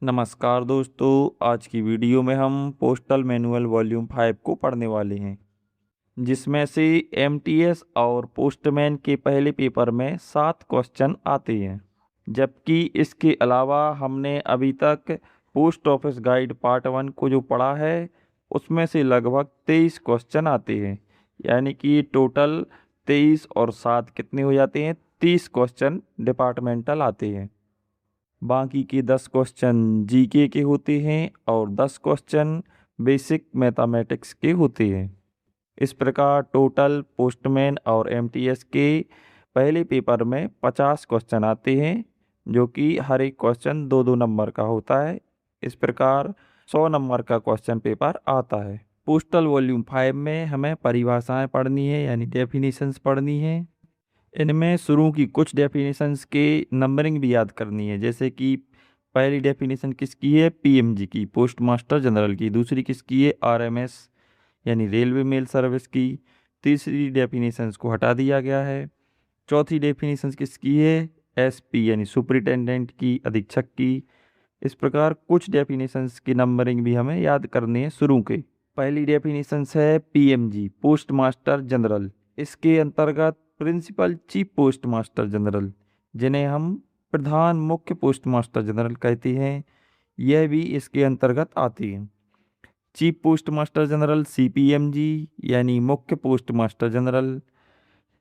नमस्कार दोस्तों, आज की वीडियो में हम पोस्टल मैनुअल वॉल्यूम 5 को पढ़ने वाले हैं, जिसमें से एमटीएस और पोस्टमैन के पहले पेपर में 7 क्वेश्चन आते हैं। जबकि इसके अलावा हमने अभी तक पोस्ट ऑफिस गाइड पार्ट 1 को जो पढ़ा है, उसमें से लगभग 23 क्वेश्चन आते हैं। यानी कि टोटल 23 और 7 कितने हो जाते हैं, 30 क्वेश्चन डिपार्टमेंटल आते हैं। बाकी के 10 क्वेश्चन जीके के होते हैं और 10 क्वेश्चन बेसिक मैथमेटिक्स के होते हैं। इस प्रकार टोटल पोस्टमैन और एमटीएस के पहले पेपर में 50 क्वेश्चन आते हैं, जो कि हर एक क्वेश्चन 2-2 नंबर का होता है। इस प्रकार 100 नंबर का क्वेश्चन पेपर आता है। पोस्टल वॉल्यूम 5 में हमें परिभाषाएं पढ़नी है, यानी डेफिनेशंस पढ़नी है। इनमें शुरू की कुछ डेफिनेशंस के नंबरिंग भी याद करनी है, जैसे कि पहली डेफिनेशन किसकी है, पीएमजी की, पोस्ट मास्टर जनरल की। दूसरी किसकी है, आरएमएस यानी रेलवे मेल सर्विस की। तीसरी डेफिनेशंस को हटा दिया गया है। चौथी डेफिनेशंस किसकी है, एसपी यानी सुपरिटेंडेंट की, अधीक्षक की। इस प्रकार कुछ डेफिनेशंस की नंबरिंग भी हमें याद करनी है शुरू के। पहली डेफिनेशंस है पीएमजी, पोस्ट मास्टर जनरल। इसके अंतर्गत principal chief post master general, जिन्हें हम प्रधान मुख्य पोस्ट मास्टर जनरल कहते हैं, यह भी इसके अंतर्गत आती है। चीफ पोस्ट मास्टर जनरल सीपीएमजी यानी मुख्य post master general.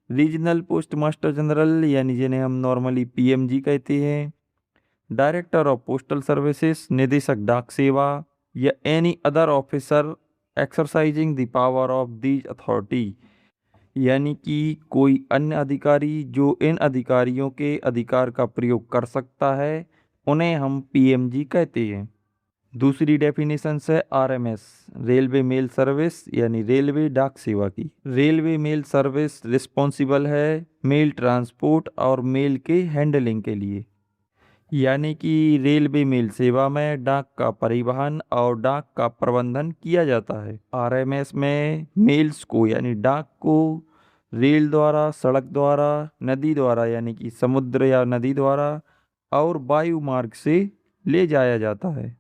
Regional post master general यानी जिन्हें हम नॉर्मली पीएमजी कहते हैं। डायरेक्टर ऑफ पोस्टल सर्विसेज, निदेशक डाक सेवा, या any other officer exercising the power of these authority, यानी कि कोई अन्य अधिकारी जो इन अधिकारियों के अधिकार का प्रयोग कर सकता है, उन्हें हम पीएमजी कहते हैं। दूसरी डेफिनेशन है आरएमएस, रेलवे मेल सर्विस यानी रेलवे डाक सेवा की। रेलवे मेल सर्विस रिस्पॉन्सिबल है मेल ट्रांसपोर्ट और मेल के हैंडलिंग के लिए, यानी कि रेलवे मेल सेवा में डाक का परिवहन और डाक का प्रबंधन किया जाता है। आरएमएस में मेल्स को यानी डाक को रेल द्वारा, सड़क द्वारा, नदी द्वारा यानी कि समुद्र या नदी द्वारा और वायु मार्ग से ले जाया जाता है।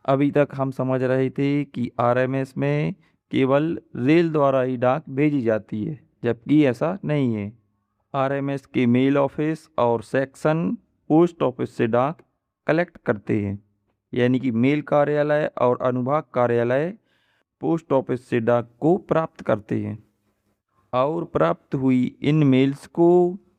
अभी तक हम समझ रहे थे कि आरएमएस में केवल रेल द्वारा ही डाक भेजी जाती है, जबकि ऐसा नहीं है। आरएमएस के मेल ऑफिस और सेक्शन पोस्ट ऑफिस से डाक कलेक्ट करते हैं, यानी कि मेल कार्यालय और अनुभाग कार्यालय पोस्ट ऑफिस से डाक को प्राप्त करते हैं और प्राप्त हुई इन मेल्स को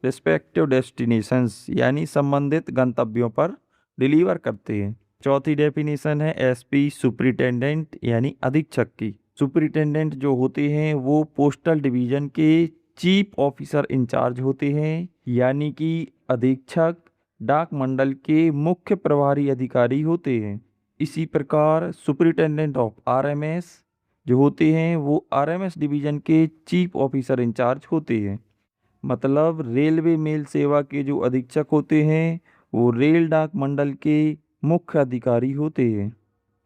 रिस्पेक्टिव डेस्टिनेशंस यानी संबंधित गंतव्यों पर डिलीवर करते हैं। चौथी डेफिनेशन है एसपी, सुपरिटेंडेंट यानी अधीक्षक की। सुपरिटेंडेंट जो होते हैं वो पोस्टल डिवीजन के चीफ ऑफिसर इंचार्ज होते हैं, यानी कि अधीक्षक डाक मंडल के मुख्य प्रभारी अधिकारी होते हैं। इसी प्रकार सुपरिटेंडेंट ऑफ आरएमएस जो होते हैं वो आरएमएस डिवीजन के चीफ ऑफिसर इंचार्ज होते हैं। मतलब रेलवे मेल सेवा के जो अधीक्षक होते हैं वो रेल डाक मंडल के मुख्य अधिकारी होते हैं।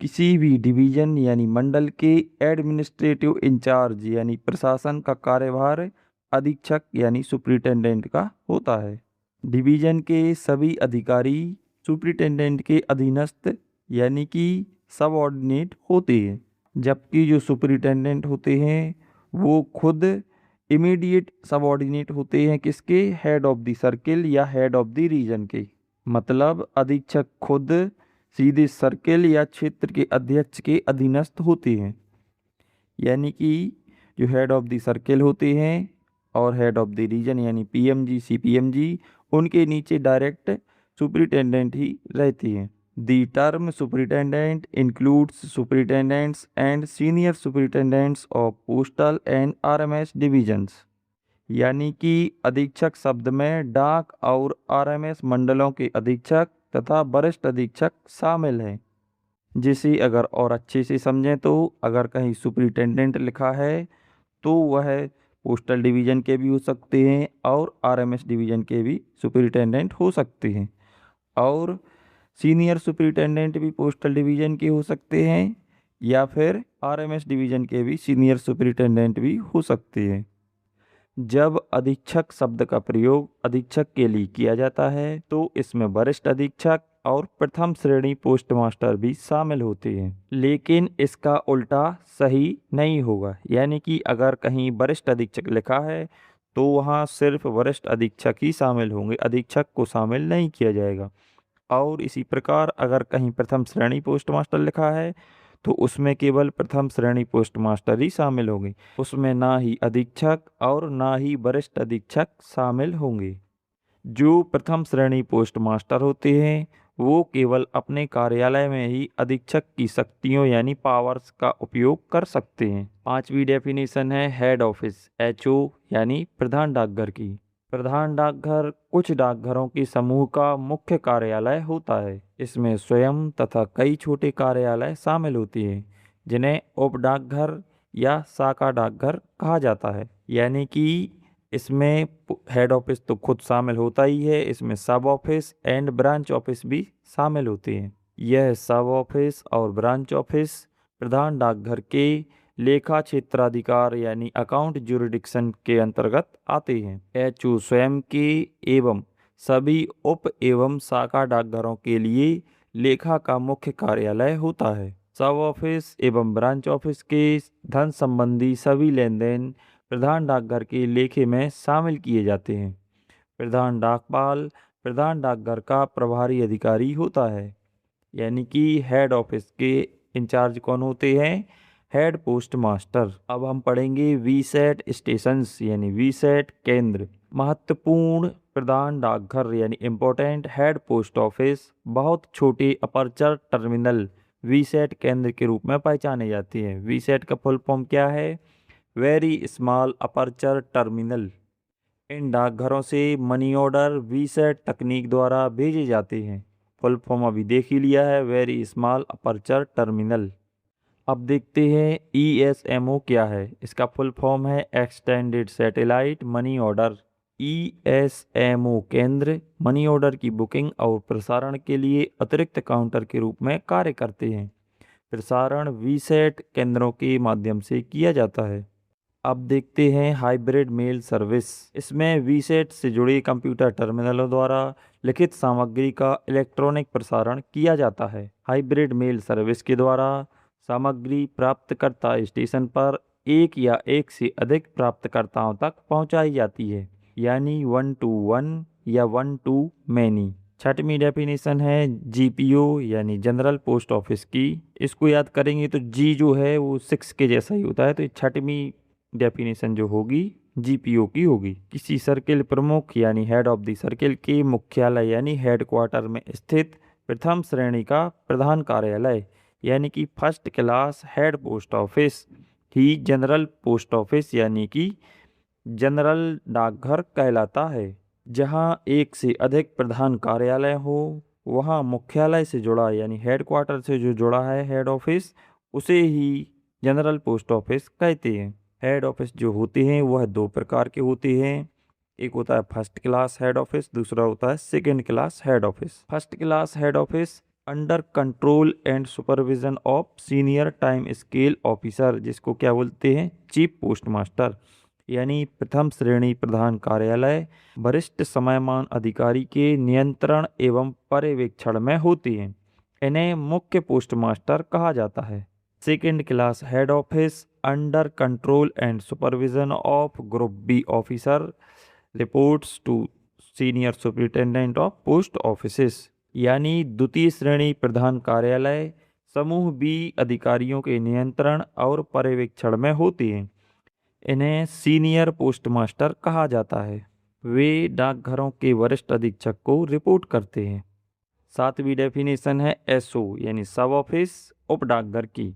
किसी भी डिवीजन यानी मंडल के एडमिनिस्ट्रेटिव इंचार्ज यानी प्रशासन का कार्यभार अधीक्षक यानी सुपरिटेंडेंट का होता है। डिवीजन के सभी अधिकारी सुपरिटेंडेंट के अधीनस्थ यानी कि सबऑर्डिनेट होते हैं, जबकि जो सुपरिटेंडेंट होते हैं वो खुद इमीडिएट सबऑर्डिनेट होते हैं किसके, हेड ऑफ द सर्किल या हेड ऑफ द रीजन के। मतलब अधीक्षक खुद सीधे सर्किल या क्षेत्र के अध्यक्ष के अधीनस्थ होते हैं, यानी कि जो हेड ऑफ द सर्किल होते हैं और हेड ऑफ द रीजन यानी पीएमजी, सीपीएमजी, उनके नीचे डायरेक्ट सुपरिटेंडेंट ही रहते हैं। The term superintendent includes superintendents and senior superintendents of postal and RMS divisions, यानी कि अधीक्षक शब्द में डाक और आरएमएस मंडलों के अधीक्षक तथा वरिष्ठ अधीक्षक शामिल हैं। जिसे अगर और अच्छे से समझें तो अगर कहीं सुपरिटेंडेंट लिखा है तो वह पोस्टल डिवीज़न के भी हो सकते हैं और आरएमएस डिवीज़न के भी सुपरिटेंडेंट हो सकते हैं, और सीनियर सुपरिटेंडेंट भी पोस्टल डिवीज़न के हो सकते हैं या फिर आरएमएस डिवीज़न के भी सीनियर सुपरिटेंडेंट भी हो सकते हैं। जब अधीक्षक शब्द का प्रयोग अधीक्षक के लिए किया जाता है तो इसमें वरिष्ठ अधीक्षक और प्रथम श्रेणी पोस्ट मास्टर भी शामिल होते हैं। लेकिन इसका उल्टा सही नहीं होगा, यानी कि अगर कहीं वरिष्ठ अधीक्षक लिखा है तो वहाँ सिर्फ वरिष्ठ अधीक्षक ही शामिल होंगे, अधीक्षक को शामिल नहीं किया जाएगा। और इसी प्रकार अगर कहीं प्रथम श्रेणी पोस्ट मास्टर लिखा है तो उसमें केवल प्रथम श्रेणी पोस्ट मास्टर ही शामिल होंगे, उसमें ना ही अधीक्षक और ना ही वरिष्ठ अधीक्षक शामिल होंगे। जो प्रथम श्रेणी पोस्ट मास्टर होते हैं वो केवल अपने कार्यालय में ही अधीक्षक की शक्तियों यानी पावर्स का उपयोग कर सकते हैं। पांचवी डेफिनेशन है हेड ऑफिस एचओ यानी प्रधान डाकघर की। प्रधान डाकघर कुछ डाकघरों के समूह का मुख्य कार्यालय होता है। इसमें स्वयं तथा कई छोटे कार्यालय शामिल होते हैं जिन्हें उप डाकघर या शाखा डाकघर कहा जाता है। यानी कि इसमें हेड ऑफिस तो खुद शामिल होता ही है, इसमें सब ऑफिस एंड ब्रांच ऑफिस भी शामिल होते हैं। यह सब ऑफिस और ब्रांच ऑफिस प्रधान डाकघर के लेखा क्षेत्राधिकार यानी अकाउंट ज्यूरिडिक्शन के अंतर्गत आते हैं। एचओ स्वयं के एवं सभी उप एवं शाखा डाकघरों के लिए लेखा का मुख्य कार्यालय होता है। सब ऑफिस एवं ब्रांच ऑफिस के धन संबंधी सभी लेन देन प्रधान डाकघर के लेखे में शामिल किए जाते हैं। प्रधान डाकपाल प्रधान डाकघर का प्रभारी अधिकारी होता है। यानी कि हेड ऑफिस के इंचार्ज कौन होते हैं? Head post master. अब हम पढ़ेंगे वीसेट स्टेशंस यानी वीसेट केंद्र। महत्वपूर्ण प्रधान डाकघर यानी इम्पोर्टेंट हेड पोस्ट ऑफिस बहुत छोटे अपर्चर टर्मिनल वीसेट केंद्र के रूप में पहचाने जाते हैं। वीसेट का फुल फॉर्म क्या है? Very small aperture terminal. इन डाकघरों से मनी ऑर्डर वीसेट तकनीक द्वारा भेजे जाते हैं। फुल फॉर्म अभी देख ही लिया है, वेरी स्मॉल अपर्चर टर्मिनल। अब देखते हैं ESMO क्या है। इसका फुल फॉर्म है extended satellite money order. ESMO केंद्र मनी ऑर्डर की बुकिंग और प्रसारण के लिए अतिरिक्त काउंटर के रूप में कार्य करते हैं। प्रसारण वीसेट केंद्रों के माध्यम से किया जाता है। अब देखते हैं हाइब्रिड मेल सर्विस। इसमें वीसेट से जुड़े कंप्यूटर टर्मिनलों द्वारा लिखित सामग्री का इलेक्ट्रॉनिक प्रसारण किया जाता है। हाइब्रिड मेल सर्विस के द्वारा सामग्री प्राप्तकर्ता स्टेशन पर एक या एक से अधिक प्राप्तकर्ताओं तक पहुंचाई जाती है, यानी 1 to 1 या 1 to many। छठवीं डेफिनेशन है GPO यानी जनरल पोस्ट ऑफिस की। इसको याद करेंगे तो जी जो है वो 6 के जैसा ही होता है, तो छठवीं डेफिनेशन जो होगी GPO की होगी। किसी सर्किल प्रमुख यानी हेड ऑफ द सर्किल के मुख्यालय यानी हेडक्वार्टर में स्थित प्रथम श्रेणी का प्रधान कार्यालय यानी कि first class head post office ही जनरल पोस्ट ऑफिस यानी कि जनरल डाकघर कहलाता है। जहां एक से अधिक प्रधान कार्यालय हो वहां मुख्यालय से जुड़ा यानी हेडक्वार्टर से जो जुड़ा है हेड ऑफिस, उसे ही जनरल पोस्ट ऑफिस कहते हैं। हेड ऑफिस जो होते हैं वह दो प्रकार के होते हैं। एक होता है फर्स्ट क्लास हेड ऑफिस, दूसरा होता है second class head office. First class head office under control and supervision of senior time scale officer, जिसको क्या बोलते हैं? Chief post master. यानी प्रथम श्रेणी प्रधान कार्यालय वरिष्ठ समयमान अधिकारी के नियंत्रण एवं पर्यवेक्षण में होते हैं। इन्हें मुख्य पोस्ट मास्टर कहा जाता है। Second class head office under control and supervision of group B officer reports to senior superintendent of post offices. यानी द्वितीय श्रेणी प्रधान कार्यालय समूह बी अधिकारियों के नियंत्रण और पर्यवेक्षण में होते हैं। इन्हें सीनियर पोस्ट मास्टर कहा जाता है। वे डाकघरों के वरिष्ठ अधीक्षक को रिपोर्ट करते हैं। सातवीं डेफिनेशन है SO यानी सब ऑफिस उप डाकघर की।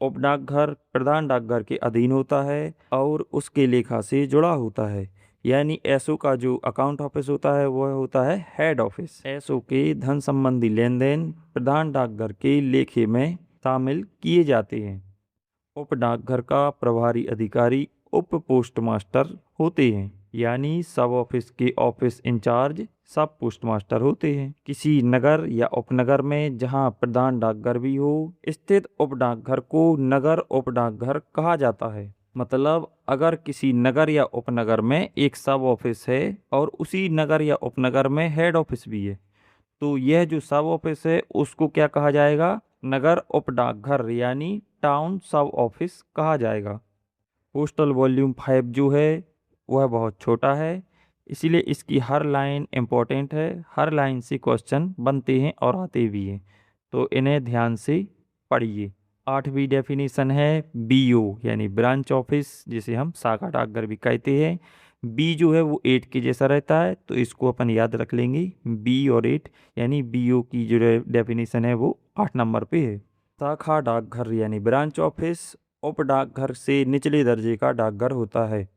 उप डाकघर प्रधान डाकघर के अधीन होता है और उसके लेखा से जुड़ा होता है। यानी SO का जो अकाउंट ऑफिस होता है वह होता है हेड ऑफिस। SO के धन संबंधी लेन देन प्रधान डाकघर के लेखे में शामिल किए जाते हैं। उप डाकघर का प्रभारी अधिकारी उप पोस्ट मास्टर होते हैं। यानी सब ऑफिस के ऑफिस इंचार्ज सब पोस्ट मास्टर होते हैं। किसी नगर या उपनगर में जहां प्रधान डाकघर भी हो स्थित उप डाकघर को नगर उप डाकघर कहा जाता है। मतलब अगर किसी नगर या उपनगर में एक सब ऑफिस है और उसी नगर या उपनगर में हेड ऑफिस भी है तो यह जो सब ऑफिस है उसको क्या कहा जाएगा? नगर उप डाकघर यानी टाउन सब ऑफिस कहा जाएगा। पोस्टल वॉल्यूम 5 जो है वह बहुत छोटा है, इसीलिए इसकी हर लाइन इम्पोर्टेंट है, हर लाइन से क्वेश्चन बनते हैं और आते भी हैं, तो इन्हें ध्यान से पढ़िए। 8वीं डेफिनेशन है बीओ यानी ब्रांच ऑफिस, जिसे हम शाखा डाकघर भी कहते हैं। बी जो है वो 8 के जैसा रहता है, तो इसको अपन याद रख लेंगे, बी और 8 यानी बीओ की जो डेफिनेशन है वो 8 नंबर पे है। शाखा डाकघर यानी ब्रांच ऑफिस उप डाकघर से निचले दर्जे का डाकघर होता है,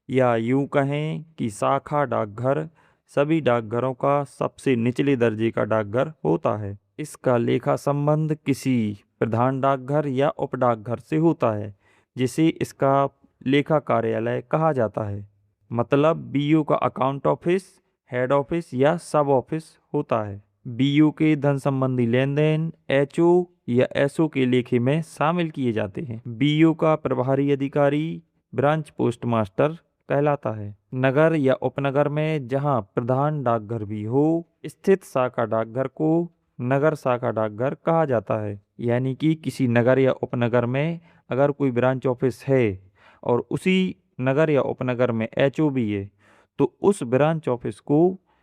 या यूं कहें कि शाखा डाकघर सभी डाकघरों का सबसे निचले दर्जे का डाकघर होता है। इसका लेखा संबंध किसी प्रधान डाकघर या उप डाकघर से होता है, जिसे इसका लेखा कार्यालय कहा जाता है। मतलब बीओ का अकाउंट ऑफिस, हेड ऑफिस या सब ऑफिस होता है। बीओ के धन संबंधी लेन देन एचओ या एसओ के लेखे में शामिल किए जाते हैं। बीओ का प्रभारी अधिकारी ब्रांच पोस्ट मास्टर कहलाता है। नगर या उपनगर में जहां प्रधान डाकघर भी हो स्थित शाखा डाकघर को नगर शाखा डाकघर कहा जाता है। यानी कि किसी नगर या उपनगर में अगर कोई ब्रांच ऑफिस है और उसी नगर या उपनगर में एचओ भी है, तो उस ब्रांच ऑफिस को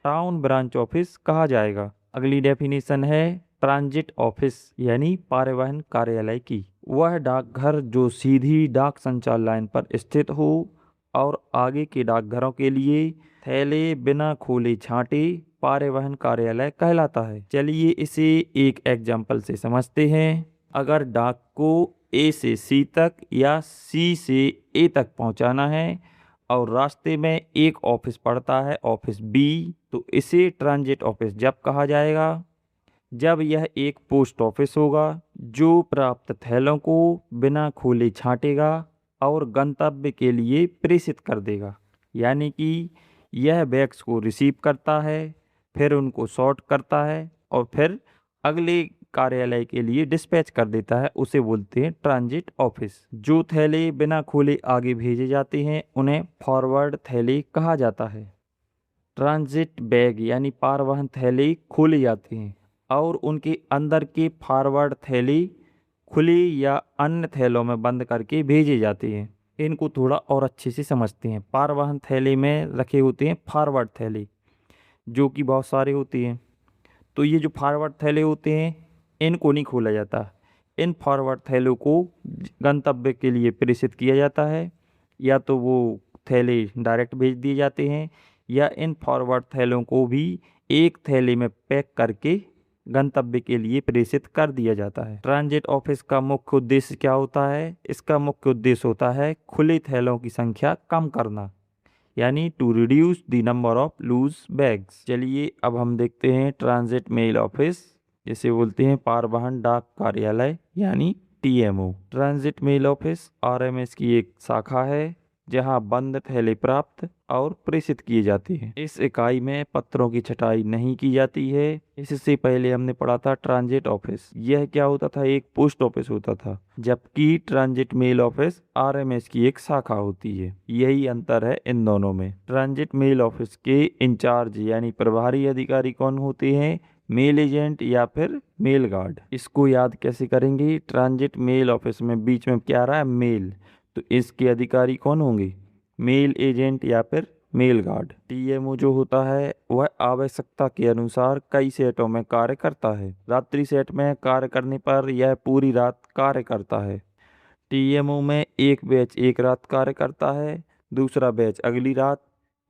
टाउन ब्रांच ऑफिस कहा जाएगा। अगली डेफिनेशन है ट्रांजिट ऑफिस यानी परिवहन कार्यालय की। वह डाकघर जो सीधी डाक संचार लाइन पर स्थित हो और आगे के डाकघरों के लिए थैले बिना खोले छांटे परिवहन कार्यालय कहलाता है। चलिए इसे एक एग्जाम्पल से समझते हैं। अगर डाक को ए से सी तक या सी से ए तक पहुंचाना है और रास्ते में एक ऑफिस पड़ता है, ऑफिस बी, तो इसे ट्रांजिट ऑफिस जब कहा जाएगा जब यह एक पोस्ट ऑफिस होगा जो प्राप्त थैलों को बिना खोले छांटेगा और गंतव्य के लिए प्रेषित कर देगा। यानी कि यह बैग्स को रिसीव करता है, फिर उनको सॉर्ट करता है और फिर अगले कार्यालय के लिए डिस्पैच कर देता है, उसे बोलते हैं ट्रांजिट ऑफिस। जो थैले बिना खोले आगे भेजे जाते हैं उन्हें फॉरवर्ड थैले कहा जाता है। ट्रांजिट बैग यानी परिवहन थैले खोले जाते हैं और उनके अंदर के फॉरवर्ड थैले खुले या अन्य थैलों में बंद करके भेजे जाते हैं। इनको थोड़ा और अच्छे से समझते हैं। परिवहन थैले में रखे होते हैं फॉरवर्ड थैले, जो कि बहुत सारे होते हैं। तो ये जो फॉरवर्ड थैले होते हैं इनको नहीं खोला जाता, इन फॉरवर्ड थैलों को गंतव्य के लिए प्रेषित किया जाता है, या तो वो थैले डायरेक्ट भेज दिए जाते हैं या इन फॉरवर्ड थैलों को भी एक थैले में पैक करके गंतव्य के लिए प्रेषित कर दिया जाता है। ट्रांजिट ऑफिस का मुख्य उद्देश्य क्या होता है? इसका मुख्य उद्देश्य होता है खुले थैलों की संख्या कम करना, यानी to reduce the number of loose bags. चलिए अब हम देखते हैं ट्रांजिट मेल ऑफिस, जिसे बोलते हैं परिवहन डाक कार्यालय यानी TMO. Transit mail office RMS की एक शाखा है जहां बंद थैले प्राप्त और प्रेषित किए जाते हैं। इस इकाई में पत्रों की छटाई नहीं की जाती है। इससे पहले हमने पढ़ा था ट्रांजिट ऑफिस, यह क्या होता था? एक पोस्ट ऑफिस होता था, जबकि ट्रांजिट मेल ऑफिस आरएमएस की एक शाखा होती है। यही अंतर है इन दोनों में। ट्रांजिट मेल ऑफिस के इंचार्ज यानी प्रभारी अधिकारी कौन होते हैं? मेल एजेंट या फिर मेल गार्ड। इसको याद कैसे करेंगे? ट्रांजिट मेल ऑफिस में बीच में क्या आ रहा है? मेल, तो इसके अधिकारी कौन होंगे? मेल एजेंट या फिर मेल गार्ड। टीएमओ जो होता है वह आवश्यकता के अनुसार कई सेटों में कार्य करता है। रात्रि सेट में कार्य करने पर यह पूरी रात कार्य करता है। टीएमओ में एक बैच एक रात कार्य करता है, दूसरा बैच अगली रात,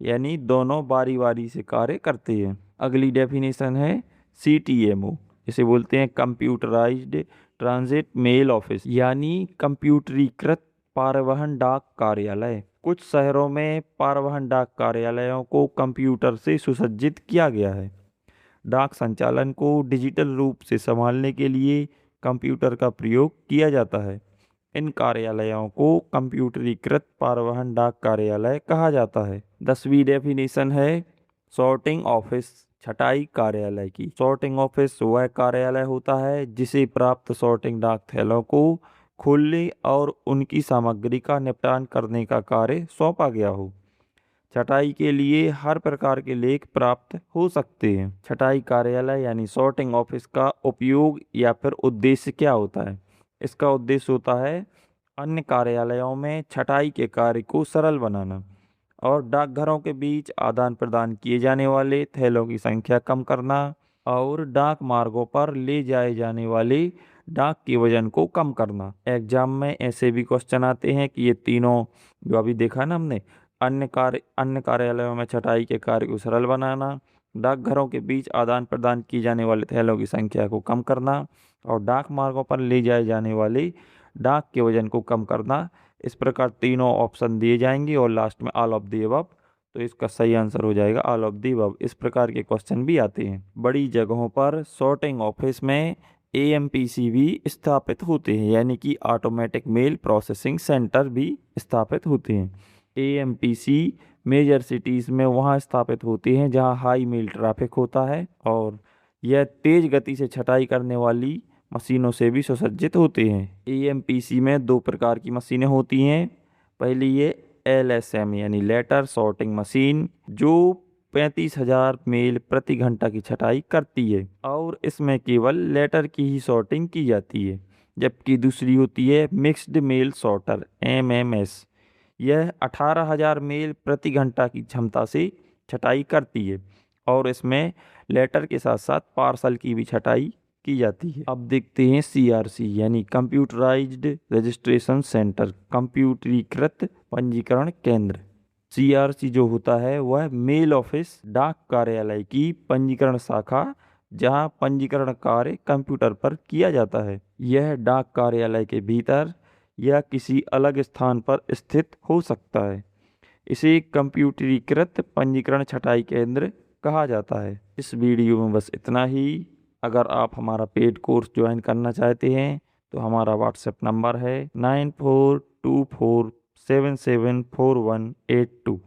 यानी दोनों बारी बारी से कार्य करते हैं। अगली डेफिनेशन है सीटीएमओ, इसे बोलते हैं कंप्यूटराइज्ड ट्रांजिट मेल ऑफिस, यानी कंप्यूटरीकृत परिवहन डाक कार्यालय। कुछ शहरों में परिवहन डाक कार्यालयों को कंप्यूटर से सुसज्जित किया गया है। डाक संचालन को डिजिटल रूप से संभालने के लिए कंप्यूटर का प्रयोग किया जाता है। इन कार्यालयों को कंप्यूटरीकृत परिवहन डाक कार्यालय कहा जाता है। 10वीं डेफिनेशन है सॉर्टिंग ऑफिस, छटाई कार्यालय की। सॉर्टिंग ऑफिस वह कार्यालय होता है जिसे प्राप्त सॉर्टिंग डाक थैलों को खोलने और उनकी सामग्री का निपटान करने का कार्य सौंपा गया हो। छटाई के लिए हर प्रकार के लेख प्राप्त हो सकते हैं। छटाई कार्यालय यानी सॉर्टिंग ऑफिस का उपयोग या फिर उद्देश्य क्या होता है? इसका उद्देश्य होता है अन्य कार्यालयों में छटाई के कार्य को सरल बनाना और डाकघरों के बीच आदान प्रदान किए जाने वाले थैलों की संख्या कम करना और डाक मार्गों पर ले जाए जाने वाले डाक के वजन को कम करना। एग्जाम में ऐसे भी क्वेश्चन आते हैं कि ये तीनों जो अभी देखा ना हमने, अन्य कार्यालयों में छटाई के कार्य को सरल बनाना, डाकघरों के बीच आदान प्रदान की जाने वाले थैलों की संख्या को कम करना और डाक मार्गों पर ले जाए जाने वाले डाक के वजन को कम करना। इस प्रकार तीनों ऑप्शन दिए जाएंगे और लास्ट में ऑल ऑफ द अबव, तो इसका सही आंसर हो जाएगा ऑल ऑफ द अबव। इस प्रकार के क्वेश्चन भी आते हैं। बड़ी जगहों पर सॉर्टिंग ऑफिस में AMPC भी स्थापित होते हैं, यानी कि ऑटोमेटिक मेल प्रोसेसिंग सेंटर भी स्थापित होते हैं। AMPC मेजर सिटीज़ में वहाँ स्थापित होते हैं जहाँ हाई मेल ट्रैफिक होता है और यह तेज गति से छटाई करने वाली मशीनों से भी सुसज्जित होते हैं। AMPC में दो प्रकार की मशीनें होती हैं। पहली ये LSM यानी लेटर सॉर्टिंग मशीन जो 35,000 मेल प्रति घंटा की छटाई करती है और इसमें केवल लेटर की ही सॉर्टिंग की जाती है। जबकि दूसरी होती है मिक्स्ड मेल सॉर्टर MMS। यह 18,000 मेल प्रति घंटा की क्षमता से छटाई करती है और इसमें लेटर के साथ साथ पार्सल की भी छटाई की जाती है। अब देखते हैं CRC यानी कंप्यूटराइज्ड रजिस्ट्रेशन सेंटर, कंप्यूटरीकृत पंजीकरण केंद्र। CRC जो होता है वह मेल ऑफिस डाक कार्यालय की पंजीकरण शाखा जहां पंजीकरण कार्य कंप्यूटर पर किया जाता है। यह डाक कार्यालय के भीतर या किसी अलग स्थान पर स्थित हो सकता है। इसे कंप्यूटरीकृत पंजीकरण छटाई केंद्र कहा जाता है। इस वीडियो में बस इतना ही। अगर आप हमारा पेड कोर्स ज्वाइन करना चाहते हैं तो हमारा व्हाट्सएप नंबर है 9424774182।